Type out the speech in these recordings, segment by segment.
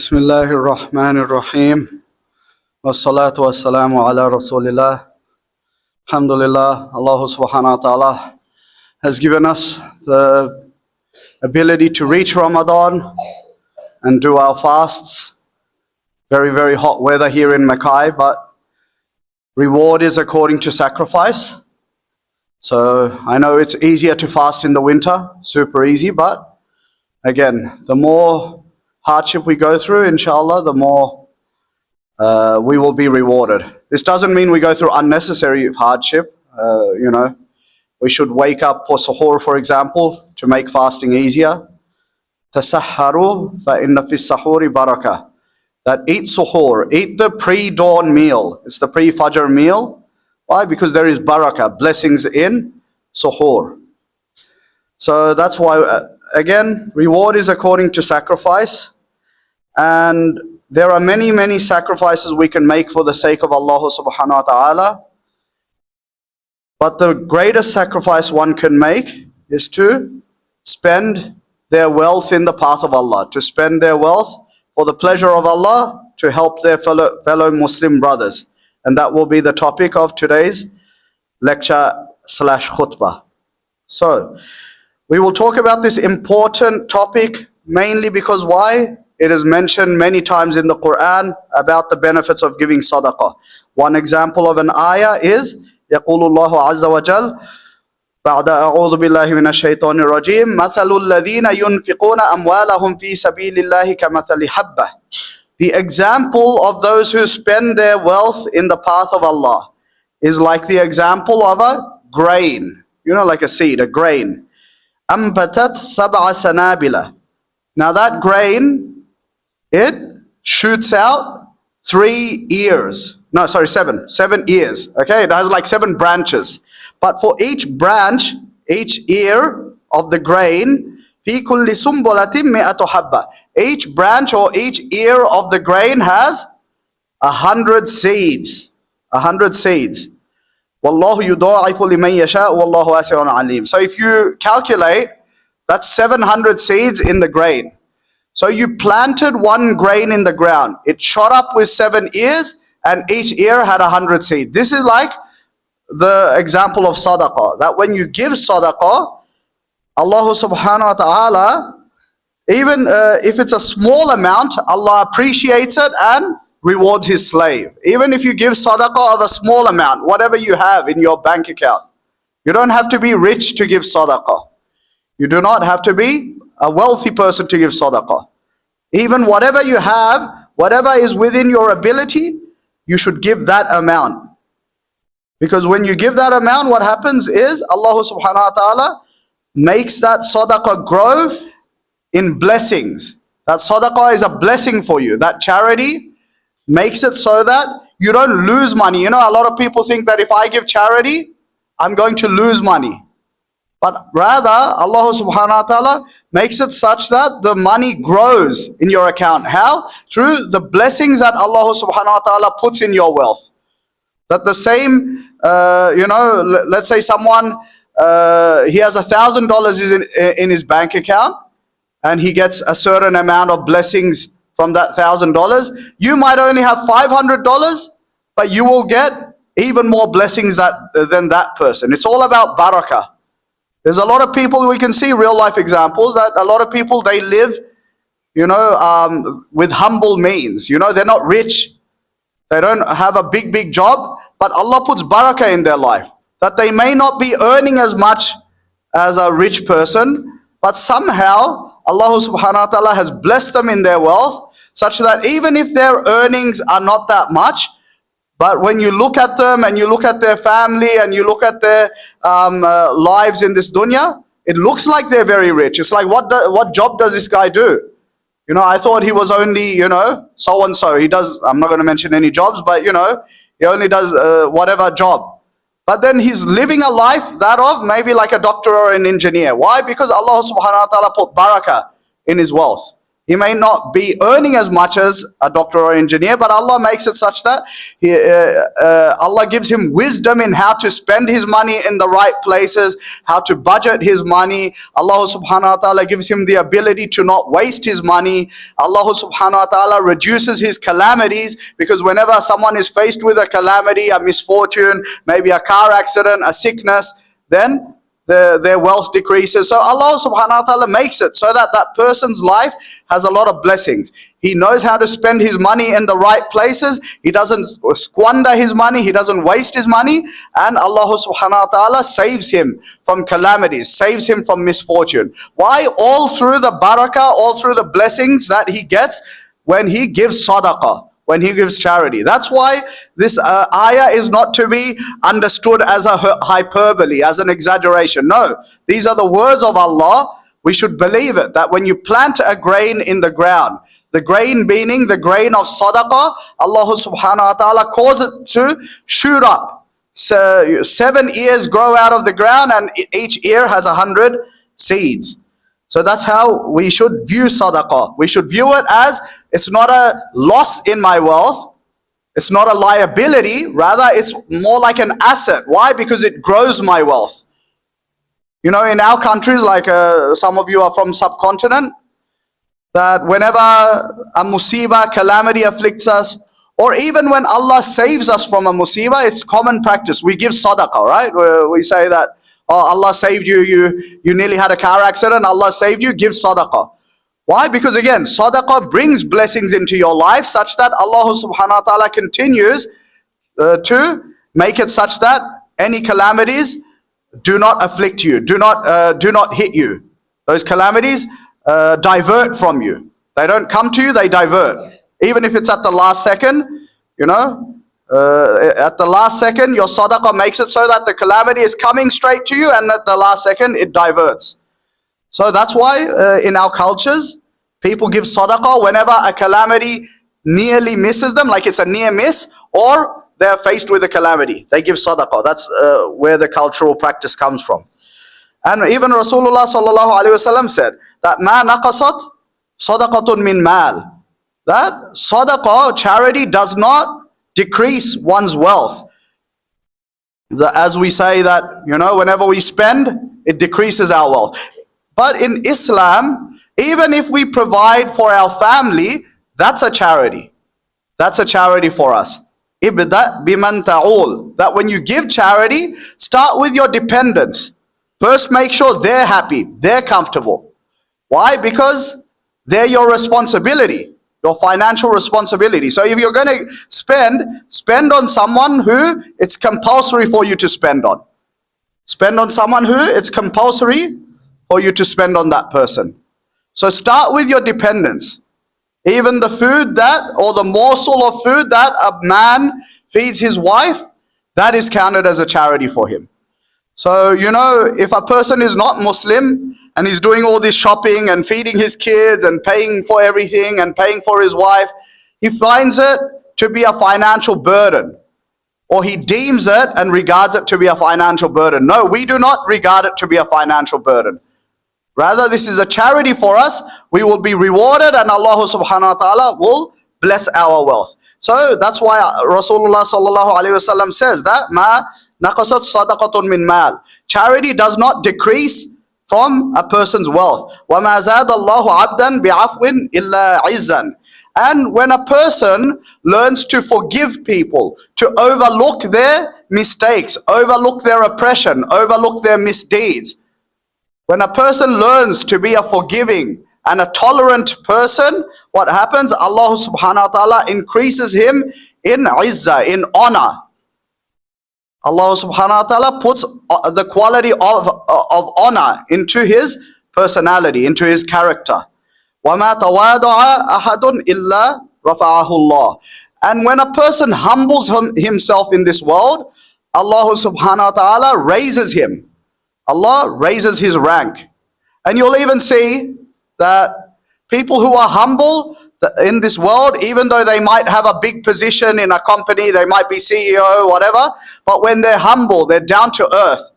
Bismillahir Rahmanir Rahim. Wassalatu wassalamu ala Rasulillah. Alhamdulillah, Allah subhanahu wa ta'ala has given us the ability to reach Ramadan and do our fasts. Very, very hot weather here in Mackay, but reward is according to sacrifice. So I know it's easier to fast in the winter, super easy, but again, the more hardship we go through, inshallah, the more we will be rewarded. This doesn't mean we go through unnecessary hardship. We should wake up for suhoor, for example, to make fasting easier. Tasahharu fa inna fi sahuri barakah. That eat suhoor, eat the pre-dawn meal. It's the pre-fajr meal. Why? Because there is barakah, blessings in suhoor. So that's why, again, reward is according to sacrifice. And there are many, many sacrifices we can make for the sake of Allah subhanahu wa ta'ala. But the greatest sacrifice one can make is to spend their wealth in the path of Allah, to spend their wealth for the pleasure of Allah, to help their fellow Muslim brothers. And that will be the topic of today's lecture/khutbah. So, we will talk about this important topic mainly because why? It is mentioned many times in the Quran about the benefits of giving sadaqah. One example of an ayah is يقول الله عز وجل بعد أعوذ بالله من الشيطان الرجيم مثل الذين ينفقون أموالهم في سبيل الله كمثل حبة. The example of those who spend their wealth in the path of Allah is like the example of a grain, like a seed, a grain. أنبتت سبع سنابل. Now that grain, it shoots out 7 ears. Okay, it has like 7 branches. But for each branch, each ear of the grain, في كل سنبلة مئة حبة. Each branch or each ear of the grain has 100 seeds. 100 seeds. وَاللَّهُ يُضَاعِفُ لِمَنْ يَشَاءُ وَاللَّهُ وَاسِعٌ عَلِيمٌ. So if you calculate, that's 700 seeds in the grain. So you planted one grain in the ground. It shot up with 7 ears, and each ear had 100 seeds. This is like the example of sadaqah. That when you give sadaqah, Allah subhanahu wa ta'ala, even if it's a small amount, Allah appreciates it and rewards his slave. Even if you give sadaqah of a small amount, whatever you have in your bank account. You don't have to be rich to give sadaqah. You do not have to be a wealthy person to give sadaqah. Even whatever you have, whatever is within your ability, you should give that amount. Because when you give that amount, what happens is Allah subhanahu wa ta'ala makes that sadaqah grow in blessings. That sadaqah is a blessing for you. That charity makes it so that you don't lose money. A lot of people think that if I give charity, I'm going to lose money. But rather, Allah subhanahu wa ta'ala makes it such that the money grows in your account. How? Through the blessings that Allah subhanahu wa ta'ala puts in your wealth. That the same, let's say someone, he has $1,000 in his bank account, and he gets a certain amount of blessings from that $1,000. You might only have $500, but you will get even more blessings than that person. It's all about barakah. There's a lot of people, we can see real life examples, that a lot of people, they live, with humble means. They're not rich. They don't have a big job, but Allah puts barakah in their life. That they may not be earning as much as a rich person, but somehow Allah subhanahu wa ta'ala has blessed them in their wealth, such that even if their earnings are not that much, but when you look at them and you look at their family and you look at their lives in this dunya, it looks like they're very rich. It's like, what job does this guy do? I thought he was only, so-and-so. He does, I'm not going to mention any jobs, but, he only does whatever job. But then he's living a life that of maybe like a doctor or an engineer. Why? Because Allah subhanahu wa ta'ala put barakah in his wealth. He may not be earning as much as a doctor or engineer, but Allah makes it such that Allah gives him wisdom in how to spend his money in the right places, how to budget his money. Allah subhanahu wa ta'ala gives him the ability to not waste his money. Allah subhanahu wa ta'ala reduces his calamities, because whenever someone is faced with a calamity, a misfortune, maybe a car accident, a sickness, then their wealth decreases. So Allah subhanahu wa ta'ala makes it so that that person's life has a lot of blessings. He knows how to spend his money in the right places. He doesn't squander his money. He doesn't waste his money. And Allah subhanahu wa ta'ala saves him from calamities, saves him from misfortune. Why? All through the barakah, all through the blessings that he gets when he gives sadaqah, when he gives charity. That's why this ayah is not to be understood as a hyperbole, as an exaggeration. No, these are the words of Allah. We should believe it, that when you plant a grain in the ground, the grain meaning the grain of sadaqah, Allah subhanahu wa ta'ala causes it to shoot up. So 7 ears grow out of the ground, and each ear has 100 seeds. So that's how we should view sadaqah. We should view it as, it's not a loss in my wealth. It's not a liability. Rather, it's more like an asset. Why? Because it grows my wealth. You know, in our countries, like some of you are from subcontinent, that whenever a musibah, calamity afflicts us, or even when Allah saves us from a musibah, it's common practice. We give sadaqah, right? We say that, oh, Allah saved you, you nearly had a car accident, Allah saved you, give sadaqah. Why? Because again, sadaqah brings blessings into your life such that Allah subhanahu wa ta'ala continues to make it such that any calamities do not afflict you, do not hit you. Those calamities divert from you. They don't come to you, they divert. Even if it's at the last second, you know, at the last second, your sadaqah makes it so that the calamity is coming straight to you, and at the last second, it diverts. So that's why in our cultures, people give sadaqah whenever a calamity nearly misses them, like it's a near miss, or they're faced with a calamity. They give sadaqah. That's where the cultural practice comes from. And even Rasulullah sallallahu alaihi wasallam said that ma naqasat sadaqatun min mal. That sadaqah, charity, does not decrease one's wealth. As we say that, you know, whenever we spend, it decreases our wealth. But in Islam, even if we provide for our family, that's a charity. That's a charity for us. Ibda biman ta'ul. That when you give charity, start with your dependents. First, make sure they're happy, they're comfortable. Why? Because they're your responsibility, your financial responsibility. So if you're going to spend on someone who it's compulsory for you to spend on. Spend on someone who it's compulsory for you to spend on that person. So start with your dependents. Even the food that, or the morsel of food that a man feeds his wife, that is counted as a charity for him. So, you know, if a person is not Muslim and he's doing all this shopping and feeding his kids and paying for everything and paying for his wife, he finds it to be a financial burden, or he deems it and regards it to be a financial burden. No, we do not regard it to be a financial burden. Rather, this is a charity for us. We will be rewarded, and Allah subhanahu wa ta'ala will bless our wealth. So that's why Rasulullah sallallahu alaihi wasallam says that ma naqasat sadaqatun min mal. Charity does not decrease from a person's wealth. Wa ma zada Allahu abdan bi'afwin illa izzan. And when a person learns to forgive people, to overlook their mistakes, overlook their oppression, overlook their misdeeds, when a person learns to be a forgiving and a tolerant person, what happens? Allah subhanahu wa ta'ala increases him in izzah, in honor. Allah subhanahu wa ta'ala puts the quality of honor into his personality, into his character. وَمَا تَوَادَعَ أَحَدٌ إِلَّا رَفَعَهُ اللَّهُ. And when a person humbles himself in this world, Allah subhanahu wa ta'ala raises him. Allah raises his rank. And you'll even see that people who are humble in this world, even though they might have a big position in a company, they might be CEO, whatever, but when they're humble, they're down to earth,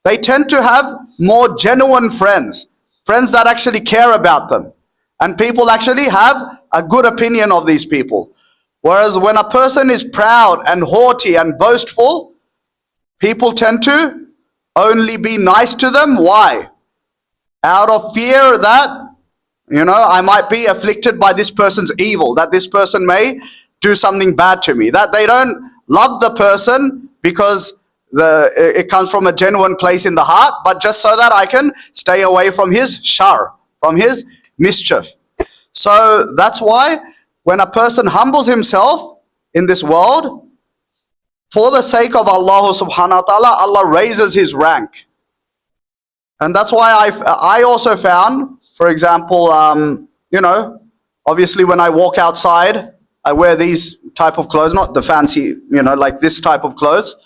they tend to have more genuine friends, friends that actually care about them. And people actually have a good opinion of these people. Whereas when a person is proud and haughty and boastful, people tend to only be nice to them. Why? Out of fear that, I might be afflicted by this person's evil, that this person may do something bad to me, that they don't love the person because it comes from a genuine place in the heart, but just so that I can stay away from his shar, from his mischief. So that's why when a person humbles himself in this world, for the sake of Allah subhanahu wa ta'ala, Allah raises his rank. And that's why I also found, for example, obviously when I walk outside, I wear these type of clothes, not the fancy, like this type of clothes.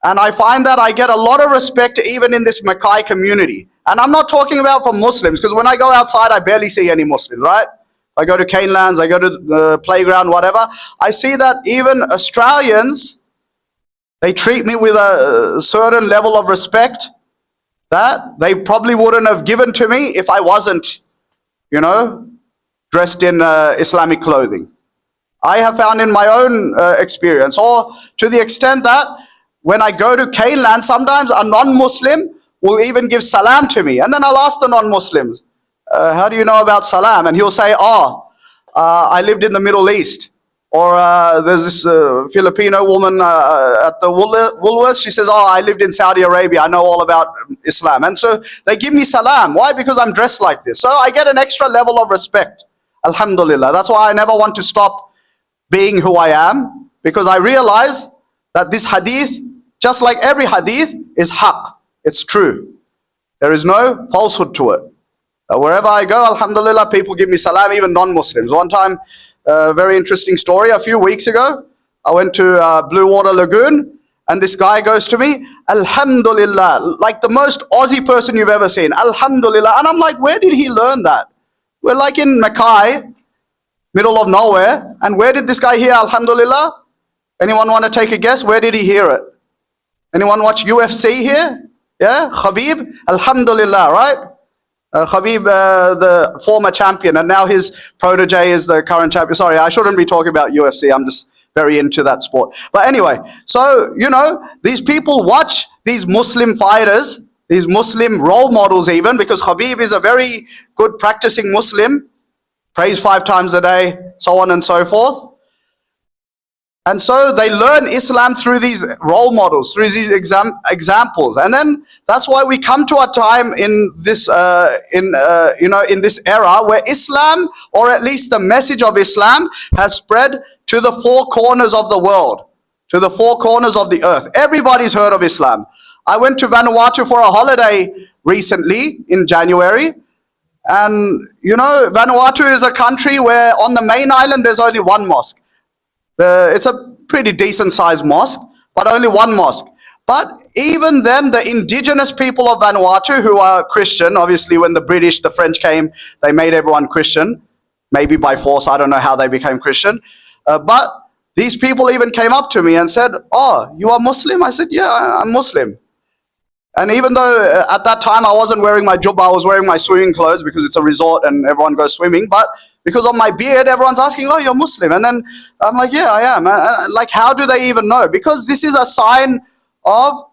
And I find that I get a lot of respect even in this Mackay community. And I'm not talking about from Muslims, because when I go outside, I barely see any Muslims, right? I go to Canelands, I go to the playground, whatever. I see that even Australians, they treat me with a certain level of respect that they probably wouldn't have given to me if I wasn't, dressed in Islamic clothing. I have found in my own experience, or to the extent that when I go to Caneland, sometimes a non-Muslim will even give salam to me. And then I'll ask the non-Muslim, how do you know about salam? And he'll say, I lived in the Middle East. Or there's this Filipino woman at the Woolworths. She says, I lived in Saudi Arabia. I know all about Islam. And so they give me salam. Why? Because I'm dressed like this. So I get an extra level of respect. Alhamdulillah. That's why I never want to stop being who I am. Because I realize that this hadith, just like every hadith, is haqq. It's true. There is no falsehood to it. Wherever I go, alhamdulillah, people give me salam, even non-Muslims. One time, a very interesting story. A few weeks ago, I went to Blue Water Lagoon, and this guy goes to me, alhamdulillah, like the most Aussie person you've ever seen. Alhamdulillah. And I'm like, where did he learn that? We're like in Mackay, middle of nowhere. And where did this guy hear alhamdulillah? Anyone want to take a guess? Where did he hear it? Anyone watch UFC here? Yeah, Khabib, alhamdulillah, right? Khabib, the former champion, and now his protege is the current champion. Sorry, I shouldn't be talking about UFC. I'm just very into that sport. But anyway, so, these people watch these Muslim fighters, these Muslim role models even, because Khabib is a very good practicing Muslim, prays 5 times a day, so on and so forth. And so they learn Islam through these role models, through these examples. And then that's why we come to a time in this, in this era where Islam, or at least the message of Islam, has spread to the 4 corners of the world, to the 4 corners of the earth. Everybody's heard of Islam. I went to Vanuatu for a holiday recently in January. And, Vanuatu is a country where on the main island, there's only one mosque. It's a pretty decent sized mosque, but only one mosque. But even then, the indigenous people of Vanuatu, who are Christian, obviously when the British, the French came, they made everyone Christian, maybe by force, I don't know how they became Christian. But these people even came up to me and said, you are Muslim? I said, yeah, I'm Muslim. And even though at that time I wasn't wearing my jubbah, I was wearing my swimming clothes because it's a resort and everyone goes swimming. But because of my beard, everyone's asking, you're Muslim. And then I'm like, yeah, I am. Like, how do they even know? Because this is a sign of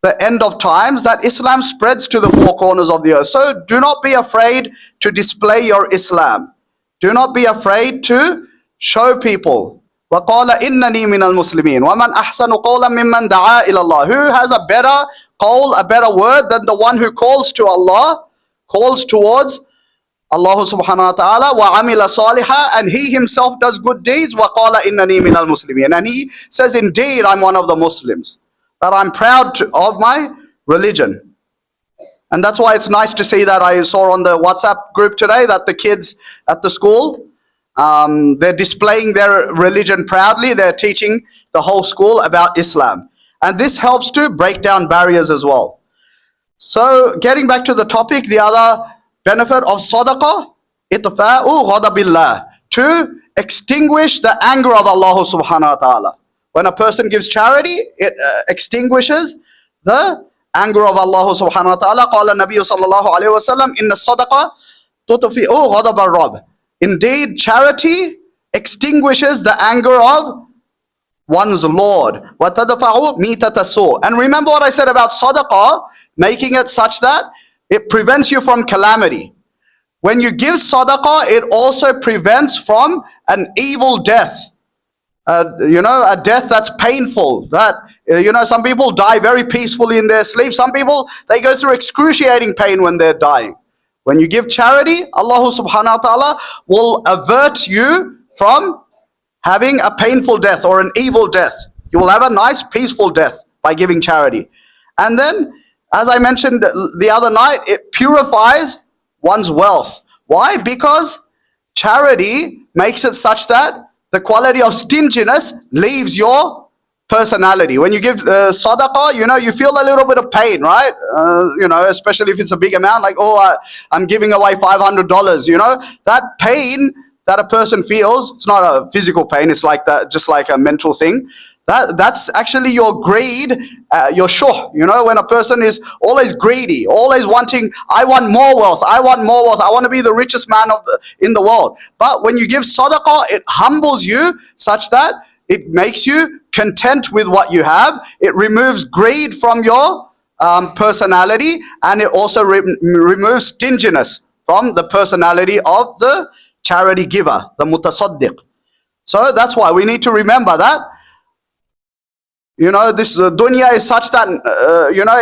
the end of times, that Islam spreads to the 4 corners of the earth. So do not be afraid to display your Islam. Do not be afraid to show people. وَقَالَ إِنَّنِي مِنَ الْمُسْلِمِينَ وَمَنْ أَحْسَنُ قَوْلًا مِمَّنْ دَعَا إِلَى اللَّهِ. Who has a better qawl, a better word than the one who calls to Allah, calls towards Allah subhanahu wa ta'ala, وَعَمِلَ صَالِحًا, and he himself does good deeds, وَقَالَ إِنَّنِي مِنَ الْمُسْلِمِينَ, and he says, indeed, I'm one of the Muslims, that I'm proud of my religion. And that's why it's nice to see that I saw on the WhatsApp group today that the kids at the school, they're displaying their religion proudly. They're teaching the whole school about Islam. And this helps to break down barriers as well. So getting back to the topic, the other benefit of sadaqah, itfa'u ghadabillah, to extinguish the anger of Allah subhanahu wa ta'ala. When a person gives charity, it extinguishes the anger of Allah subhanahu wa ta'ala. Qala Nabi sallallahu alayhi wa sallam, inna sadaqa تطفئ غضب الرب. Indeed, charity extinguishes the anger of one's Lord. وَتَدْفَعُ مِيتَةَ السُّوءِ. And remember what I said about sadaqah, making it such that it prevents you from calamity. When you give sadaqah, it also prevents from an evil death. A death that's painful. That some people die very peacefully in their sleep. Some people, they go through excruciating pain when they're dying. When you give charity, Allah subhanahu wa ta'ala will avert you from having a painful death or an evil death. You will have a nice, peaceful death by giving charity. And then, as I mentioned the other night, it purifies one's wealth. Why? Because charity makes it such that the quality of stinginess leaves your personality. When you give sadaqah, you feel a little bit of pain, right? Especially if it's a big amount, like, I'm giving away $500. That pain that a person feels, it's not a physical pain, it's like that, just like a mental thing. That's actually your greed, your shuh. When a person is always greedy, always wanting, I want more wealth, I want more wealth, I want to be the richest man in the world. But when you give sadaqah, it humbles you such that it makes you content with what you have. It removes greed from your personality, and it also removes stinginess from the personality of the charity giver, the mutasaddiq. So that's why we need to remember that this dunya is such that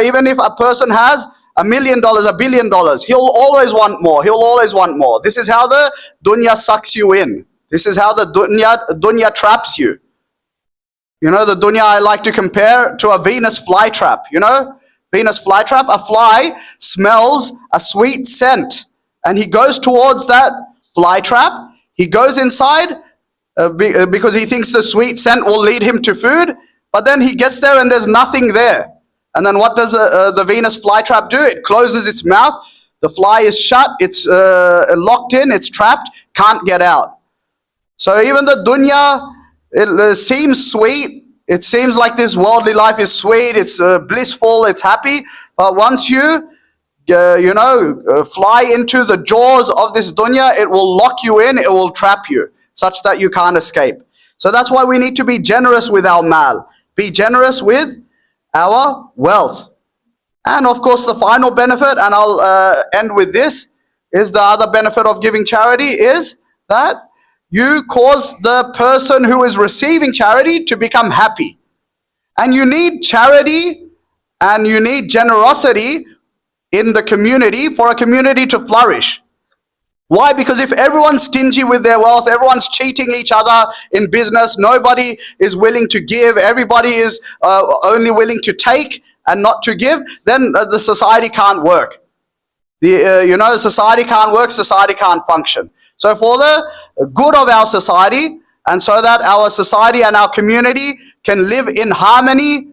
even if a person has $1 million, $1 billion, he'll always want more. He'll always want more. This is how the dunya sucks you in. This is how the dunya traps you. The dunya I like to compare to a Venus flytrap. Venus flytrap. A fly smells a sweet scent, and he goes towards that flytrap. He goes inside because he thinks the sweet scent will lead him to food. But then he gets there and there's nothing there. And then what does the Venus flytrap do? It closes its mouth. The fly is shut. It's locked in. It's trapped. Can't get out. So even the dunya, it seems sweet. It seems like this worldly life is sweet. It's blissful. It's happy. But once you fly into the jaws of this dunya, it will lock you in. It will trap you such that you can't escape. So that's why we need to be generous with our mal. Be generous with our wealth. And of course, the final benefit, and I'll end with this, is the other benefit of giving charity is that you cause the person who is receiving charity to become happy. And you need charity and you need generosity in the community for a community to flourish. Why? Because if everyone's stingy with their wealth, everyone's cheating each other in business, nobody is willing to give, everybody is only willing to take and not to give, then the society can't work. Society can't work, society can't function. So for the good of our society, and so that our society and our community can live in harmony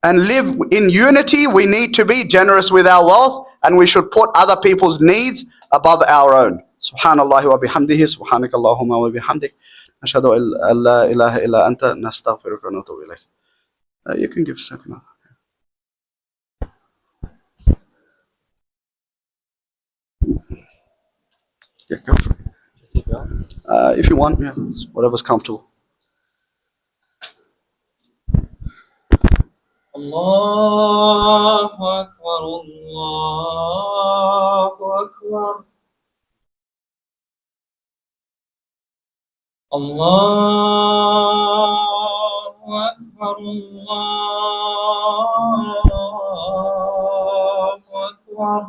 and live in unity, we need to be generous with our wealth, and we should put other people's needs above our own. Subhanallah wa bihamdihi, subhanakallahumma wa bihamdik, nashhadu an la ilaha illa anta, nastaghfiruka wa natubu ilayk. You can give a second. Yeah, go for it. If you want, yeah, whatever's comfortable. Allahu Akbar, Allahu Akbar. Allahu Akbar, Allahu Akbar.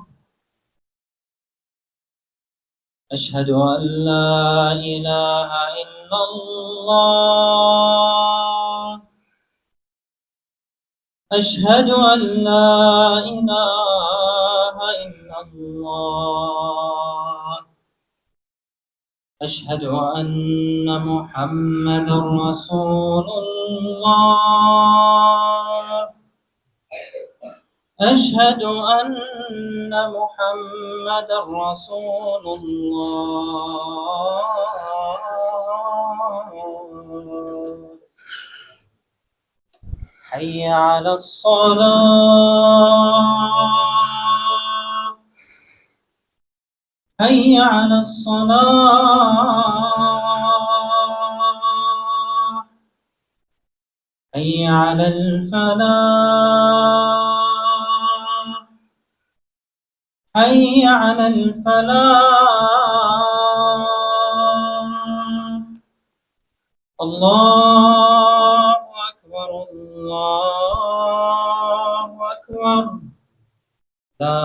أشهد أن لا إله إلا الله. أشهد أن لا إله إلا الله. أشهد أن محمدا رسول الله. أشهد أن محمدا رسول الله. حي على الصلاة. حي على الصلاة حي على الفلاح حي على الفلاح الله أكبر الله أكبر لا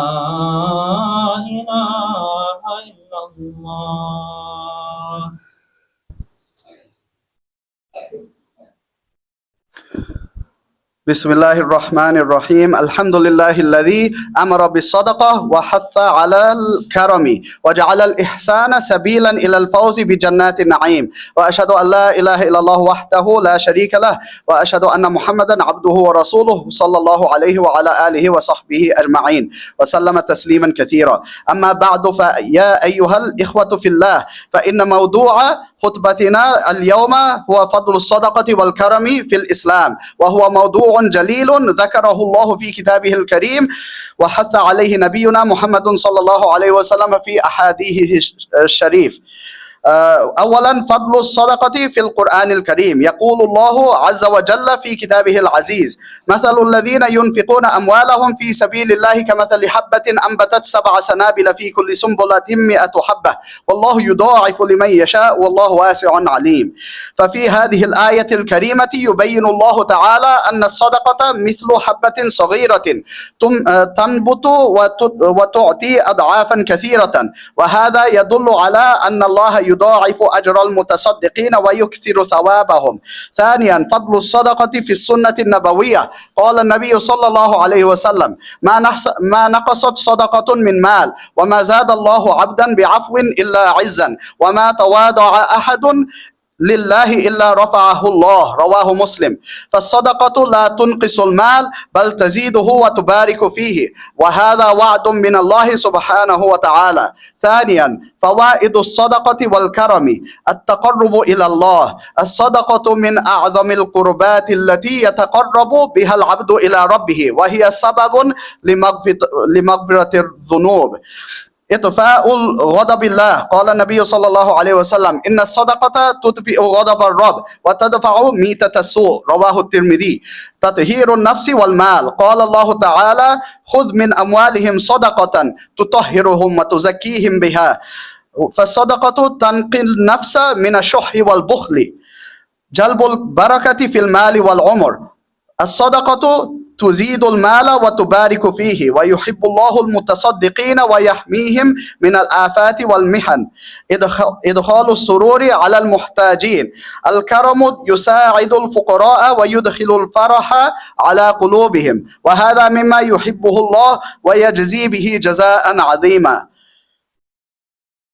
إله إلا الله. بسم الله الرحمن الرحيم الحمد لله الذي أمر بالصدقة وحث على الكرم وجعل الإحسان سبيلا إلى الفوز بجنات النعيم وأشهد أن لا إله إلا الله وحده لا شريك له وأشهد أن محمدا عبده ورسوله صلى الله عليه وعلى آله وصحبه أجمعين وسلم تسليما كثيرا. أما بعد فيا أيها الإخوة في الله، فإن موضوع خطبتنا اليوم هو فضل الصدقة والكرم في الإسلام، وهو موضوع جليل ذكره الله في كتابه الكريم وحث عليه نبينا محمد صلى الله عليه وسلم في أحاديثه الشريف. أولا، فضل الصدقة في القرآن الكريم. يقول الله عز وجل في كتابه العزيز: مثل الذين ينفقون أموالهم في سبيل الله كمثل حبة أنبتت 7 سنابل في كل سنبلة 100 حبة والله يضاعف لمن يشاء والله واسع عليم. ففي هذه الآية الكريمة يبين الله تعالى أن الصدقة مثل حبة صغيرة تنبت وتعطي أضعافا كثيرة، وهذا يدل على أن الله يضاعف أجر المتصدقين ويكثر ثوابهم. ثانيا، فضل الصدقة في السنة النبوية. قال النبي صلى الله عليه وسلم: ما نقصت صدقة من مال وما زاد الله عبدا بعفو إلا عزا وما تواضع أحد لله إلا رفعه الله. رواه مسلم. فالصدقة لا تنقص المال بل تزيده وتبارك فيه، وهذا وعد من الله سبحانه وتعالى. ثانيا، فوائد الصدقة والكرم. التقرب إلى الله. الصدقة من أعظم القربات التي يتقرب بها العبد إلى ربه، وهي سبب لمغفرة الذنوب. إطفاء غضب الله. قال النبي صلى الله عليه وسلم: إن الصدقة تطفئ غضب الرب وتدفع ميتة السوء. رواه الترمذي. تطهير النفس والمال. قال الله تعالى: خذ من أموالهم صدقة تطهرهم وتزكيهم بها. فالصدقة تنقي النفس من الشح والبخل. جلب البركة في المال والعمر. الصدقة تزيد المال وتبارك فيه، ويحب الله المتصدقين ويحميهم من الآفات والمحن. إدخال السرور على المحتاجين. الكرم يساعد الفقراء ويدخل الفرح على قلوبهم، وهذا مما يحبه الله ويجزي به جزاء عظيما.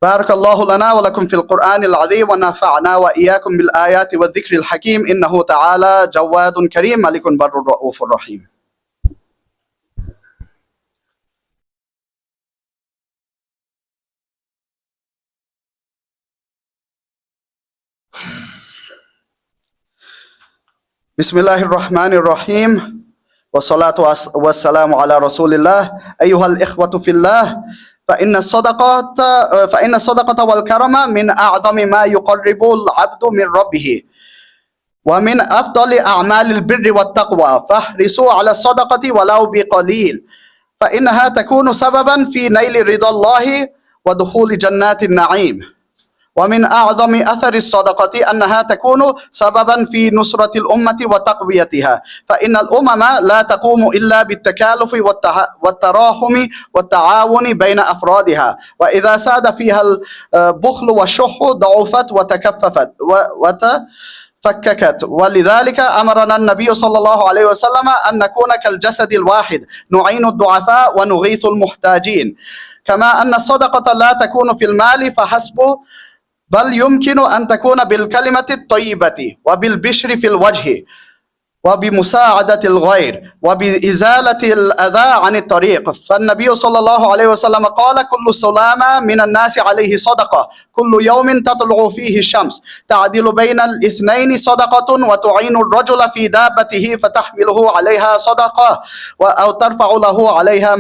بارك الله لنا ولكم في القرآن العظيم ونفعنا وإياكم بالآيات والذكر الحكيم إنه تعالى جواد كريم ملك بر رؤوف رحيم. بسم الله الرحمن الرحيم والصلاة والسلام على رسول الله. أيها الإخوة في الله، فإن الصدقة والكرم من أعظم ما يقرب العبد من ربه ومن أفضل أعمال البر والتقوى، فاحرصوا على الصدقة ولو بقليل، فإنها تكون سببا في نيل رضا الله ودخول جنات النعيم. ومن أعظم أثر الصدقة أنها تكون سببا في نصرة الأمة وتقويتها، فإن الأمم لا تقوم إلا بالتكالف والتراحم والتعاون بين أفرادها، وإذا ساد فيها البخل والشح ضعفت وتكففت فككت. ولذلك أمرنا النبي صلى الله عليه وسلم أن نكون كالجسد الواحد، نعين الضعفاء ونغيث المحتاجين. كما أن الصدقة لا تكون في المال فحسب، بل يمكن أن تكون بالكلمة الطيبة وبالبشر في الوجه وبمساعدة الغير وبإزالة الأذى عن الطريق. فالنبي صلى الله عليه وسلم قال: كل سلامة من الناس عليه صدقة، كل يوم تطلع فيه الشمس، تعدل بين الاثنين صدقة، وتعين الرجل في دابته فتحمله عليها صدقة، أو ترفع له عليها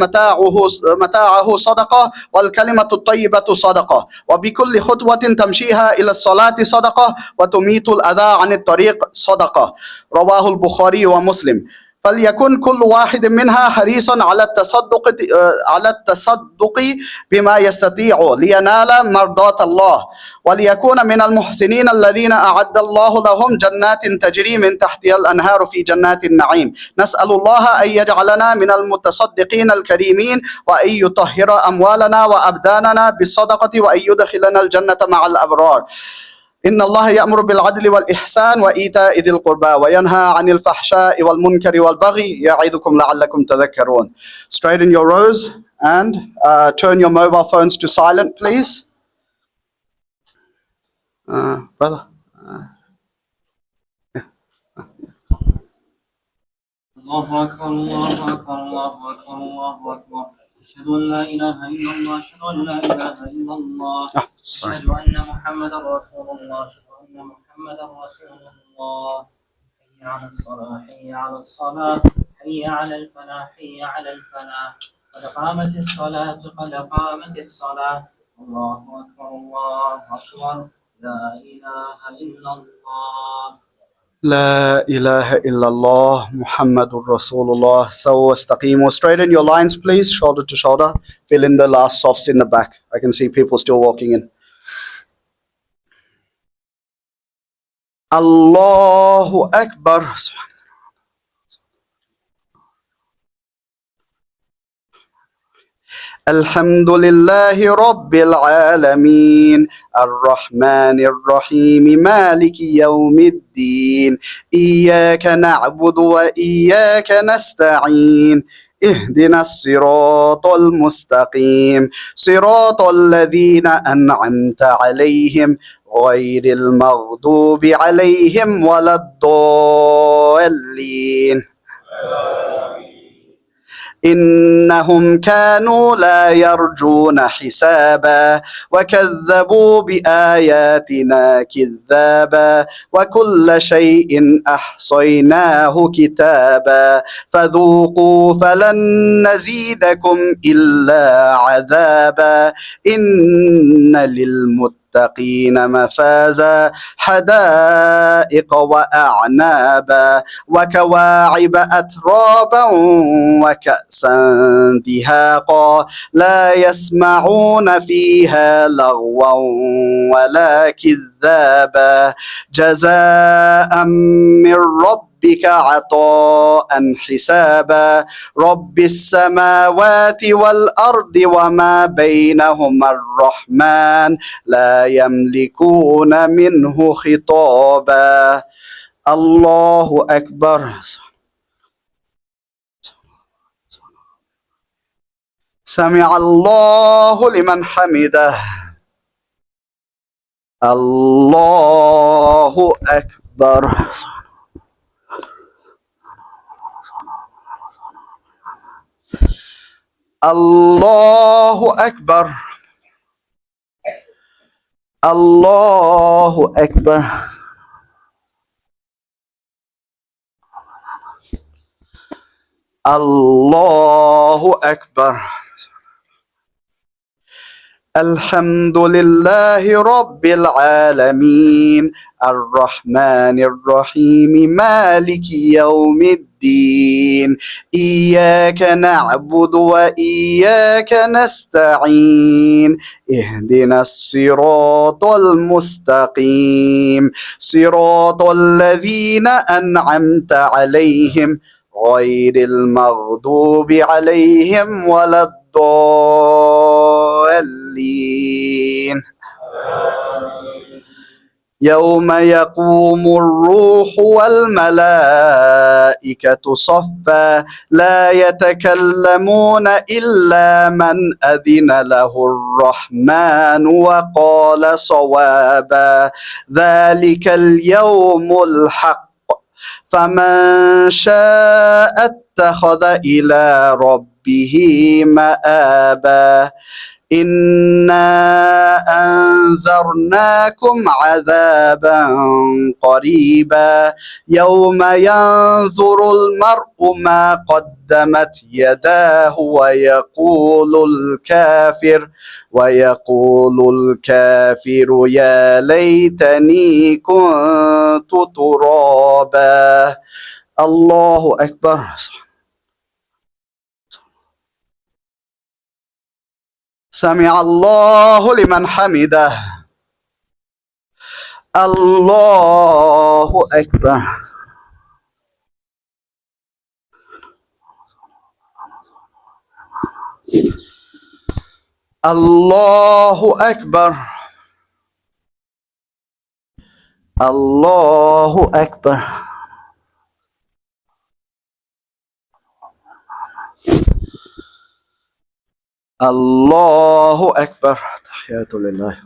متاعه صدقة، والكلمة الطيبة صدقة، وبكل خطوة تمشيها إلى الصلاة صدقة، وتميت الأذى عن الطريق صدقة. رواه البخاري ومسلم. فليكن كل واحد منها حريصا على التصدق بما يستطيع لينال مرضاة الله، وليكون من المحسنين الذين أعد الله لهم جنات تجري من تحتها الأنهار في جنات النعيم. نسأل الله أن يجعلنا من المتصدقين الكريمين، وأن يطهر أموالنا وأبداننا بالصدقة، وأن يدخلنا الجنة مع الأبرار. إن الله يأمر بالعدل والإحسان وإيتاء ذي القربى وينهى عن الفحشاء والمنكر والبغي يعظكم لعلكم تذكرون. Straighten your rows and turn your mobile phones to silent, please. Brother. الله أكبر الله أكبر الله أكبر الله أكبر. أشهد أن لا إله إلا الله أشهد أن لا إله إلا الله أشهد أن محمدا رسول الله أشهد أن محمدا رسول الله. حي على الصلاة حي على الصلاة حي على الفلاح حي على الفلاح. قد قامت الصلاة قد قامت الصلاة. الله أكبر الله أكبر. لا إله إلا الله. لا إله إلا الله محمد رسول الله. So استقيموا. Straighten your lines, please, shoulder to shoulder. Fill in the last softs in the back. I can see people still walking in. Allahu Akbar. الحمد لله رب العالمين الرحمن الرحيم مالك يوم الدين إياك نعبد وإياك نستعين اهدنا الصراط المستقيم صراط الذين أنعمت عليهم غير المغضوب عليهم ولا الضالين. إنهم كانوا لا يرجون حسابا وكذبوا بآياتنا كذابا وكل شيء أحصيناه كتابا فذوقوا فلن نزيدكم إلا عذابا إن للمتقين مفازا حدائق وأعنابا وكواعب أترابا وكأسا دهاقا لا يسمعون فيها لغوا ولا كذابا جزاء من ربك عطاء حسابا رب السماوات والأرض وما بينهما الرحمن لا يملكون منه خطابا. الله أكبر. سمع الله لمن حمده. الله أكبر. الله أكبر. الله أكبر. الله أكبر. الحمد لله رب العالمين الرحمن الرحيم مالك يوم الدين إياك نعبد وإياك نستعين اهدنا الصراط المستقيم صراط الذين أنعمت عليهم غير المغضوب عليهم ولا الضالين. يوم يقوم الروح والملائكة صفا لا يتكلمون إلا من أذن له الرحمن وقال صوابا ذلك اليوم الحق فمن شاء اتخذ إلى ربه مآبا إنا أنذرناكم عذابا قريبا يوم ينظر المرء ما قدمت يداه ويقول الكافر يا ليتني كنت ترابا. الله أكبر. سمع الله لمن حمده. الله أكبر. الله أكبر. الله أكبر. الله أكبر. تحيات لله.